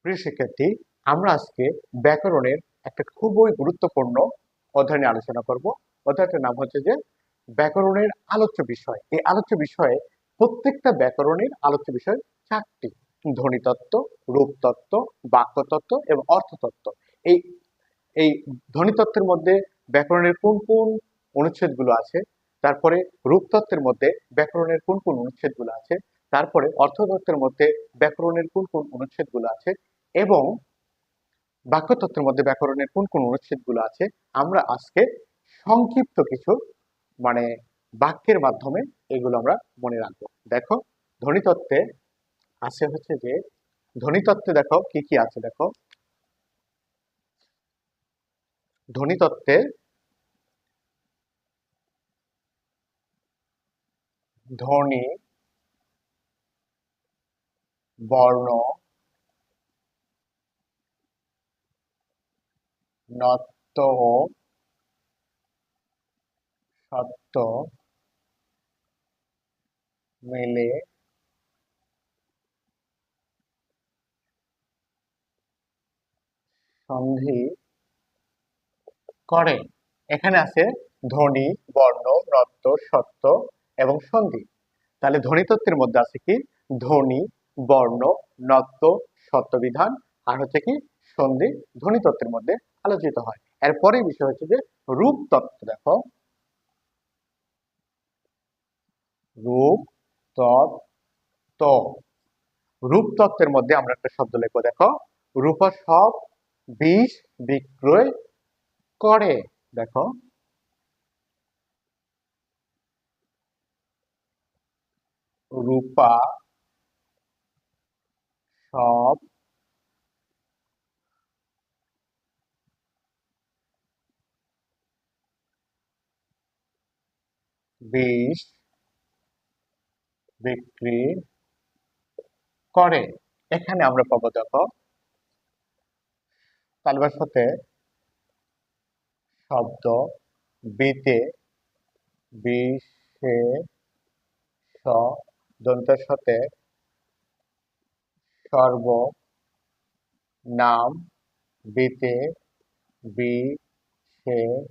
প্রিয় শিক্ষার্থী, আমরা আজকে ব্যাকরণের একটা খুবই গুরুত্বপূর্ণ অধ্যায় নিয়ে আলোচনা করব। অধ্যায়টার নাম হচ্ছে যে ব্যাকরণের আলোচ্য বিষয়। এই আলোচ্য বিষয়ে প্রত্যেকটা ব্যাকরণের আলোচ্য বিষয় চারটি: ধ্বনিতত্ত্ব, রূপতত্ত্ব, বাক্যতত্ত্ব এবং অর্থতত্ত্ব। এই এই ধ্বনিতত্ত্বের মধ্যে ব্যাকরণের কোন কোন অনুচ্ছেদগুলো আছে, তারপরে রূপতত্ত্বের মধ্যে ব্যাকরণের কোন কোন অনুচ্ছেদগুলো আছে, তারপরে অর্থতত্ত্বের মধ্যে ব্যাকরণের কোন কোন অনুচ্ছেদগুলো আছে এবং বাক্যতত্ত্বের মধ্যে ব্যাকরণের কোন কোন অনুচ্ছেদগুলো আছে, আমরা আজকে সংক্ষিপ্ত কিছু মানে বাক্যের মাধ্যমে এগুলো আমরা মনে রাখবো। দেখো, ধ্বনিতত্ত্বে আছে হচ্ছে যে ধ্বনিতত্ত্বে দেখো কি কি আছে। দেখো, ধ্বনিতত্ত্বে ধ্বনি, বর্ণ, নত্ব ও সত্য মিলে সন্ধি করে। এখানে আছে ধ্বনি, বর্ণ, নত্ব, সত্য এবং সন্ধি। তাহলে ধ্বনিতত্ত্বের মধ্যে আছে কি? ধ্বনি, বর্ণ, নত্ব, সত্য বিধান আর হচ্ছে কি সন্ধি ধ্বনিতত্ত্বের মধ্যে আলোচিত হয়। এরপরে বিষয় হচ্ছে যে রূপতত্ত্ব। দেখো, রূপ তত্ত্ব, রূপতত্ত্বের মধ্যে আমরা একটা শব্দ লিখবো। দেখো, রূপা সব বিষ বিক্রয় করে। দেখো, রূপা সব বিষ বিক্রি করে। এখানে আমরা পাবো, দেখো, তালবের সাথে শব্দ, বিতে বিশেষ, দন্তের সাথে সর্বনাম, বিতে বিশেষণ,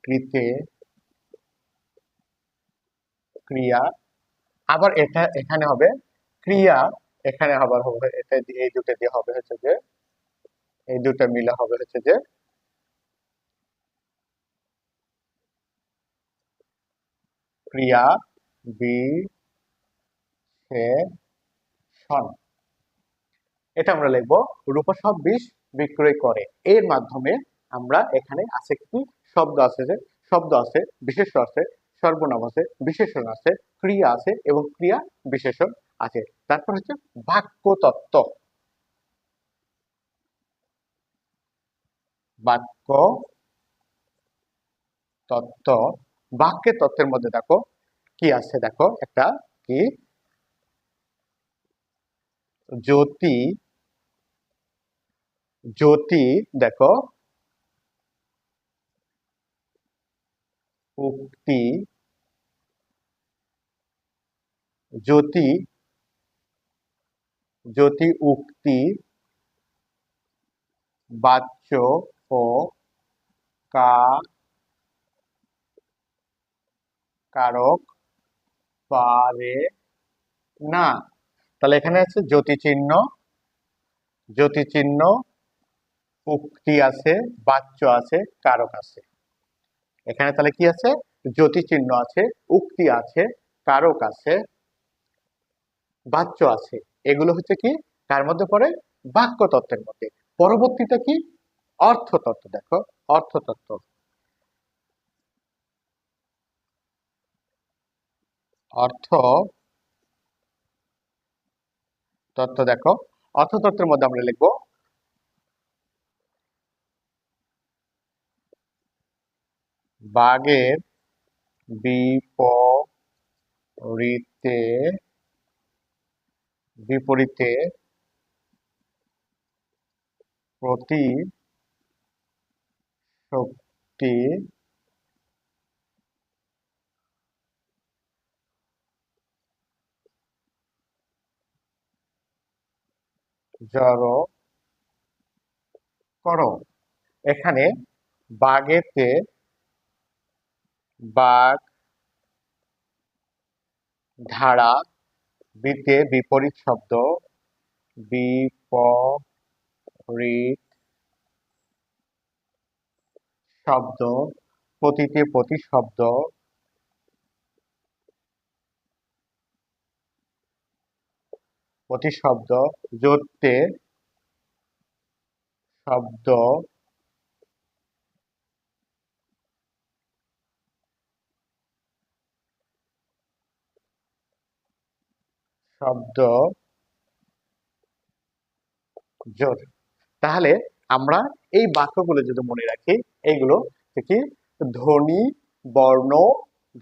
কৃতে ক্রিয়া। আবার এটা এখানে হবে ক্রিয়া, এখানে আবার হবে এটা এই দুটো দিয়ে হবে হচ্ছে যে এই দুটো মিলে হবে হচ্ছে যে ক্রিয়া বিশেষণ। এটা আমরা লিখবো রূপা সব বিষ বিক্রয় করে। এর মাধ্যমে আমরা এখানে আছে কি শব্দ আছে, যে শব্দ আছে, বিশেষ্য আছে, সর্বনাম আছে, বিশেষণ আছে, ক্রিয়া আছে এবং ক্রিয়া বিশেষণ আছে। তারপর হচ্ছে বাক্য তত্ত্ব। বাক্য তত্ত্ব, বাক্যের তত্ত্বের মধ্যে দেখো কি আছে। দেখো, একটা কি জ্যোতি, জ্যোতি দেখো উক্তি, জ্যোতি, জ্যোতি উক্তি, বাচ্য ও কা কারক পারে না। তাহলে এখানে আছে জ্যোতি চিহ্ন, জ্যোতি চিহ্ন, উক্তি আছে, বাচ্য আছে, কারক আছে। এখানে তাহলে কি আছে? জ্যোতি চিহ্ন আছে, উক্তি আছে, কারক আছে, বাচ্য আছে। এগুলো হচ্ছে কি কার মধ্যে পড়ে? বাক্য তত্ত্বের মধ্যে। পরবর্তীটা কি? অর্থতত্ত্ব। দেখো, অর্থতত্ত্ব, অর্থ তত্ত্ব। দেখো, অর্থতত্ত্বের মধ্যে আমরা লিখবো বাঘের বিপরীতে, বিপরীতে প্রতি শক্তি জড়ো করো। এখানে বাগেতে বাগ, ধারা, বিতে বিপরীত শব্দ, বিপরীত শব্দ, পতিতে প্রতিশব্দ, প্রতিশব্দ, যোতে শব্দ, শব্দ জোর। তাহলে আমরা এই বাক্যগুলো যদি মনে রাখি, এইগুলো কি ধ্বনি বর্ণ,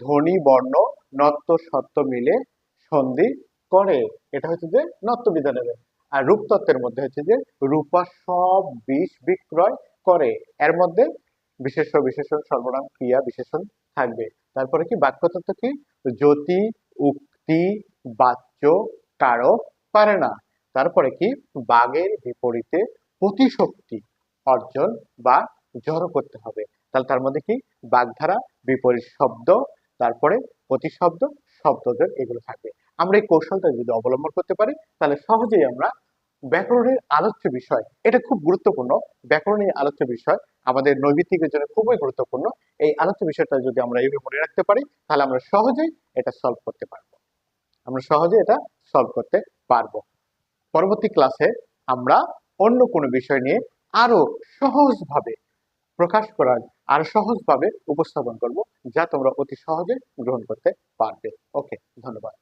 ধ্বনি বর্ণ নত্ব সত্য মিলে সন্ধি করে। এটা হচ্ছে যে নত্ব বিধানের। আর রূপতত্ত্বের মধ্যে হচ্ছে যে রূপা সব বিষ বিক্রয় করে। এর মধ্যে বিশেষ্য বিশেষণ সর্বনাম ক্রিয়া বিশেষণ থাকবে। তারপরে কি বাক্যতত্ত্ব কি জ্যোতি উক্তি বাচ্য কারক পারে না। তারপরে কি বাঘের বিপরীতে প্রতিশক্তি অর্জন বা জড়ো করতে হবে। তাহলে তার মধ্যে কি বাগধারা, বিপরীত শব্দ, তারপরে প্রতিশব্দ, শব্দজোড় এগুলো থাকবে। আমরা এই কৌশলটা যদি অবলম্বন করতে পারি তাহলে সহজেই আমরা ব্যাকরণের আলোচ্য বিষয়, এটা খুব গুরুত্বপূর্ণ। ব্যাকরণের আলোচ্য বিষয় আমাদের নৈবিত্তিকের জন্য খুবই গুরুত্বপূর্ণ। এই আলোচ্য বিষয়টা যদি আমরা এইভাবে মনে রাখতে পারি তাহলে আমরা সহজেই এটা সলভ করতে পারবো। আমরা সহজে এটা সলভ করতে পারবো। পরবর্তী ক্লাসে আমরা অন্য কোনো বিষয় নিয়ে আরো সহজভাবে প্রকাশ করার, আরো সহজভাবে উপস্থাপন করব, যা তোমরা অতি সহজে গ্রহণ করতে পারবে। ওকে, ধন্যবাদ।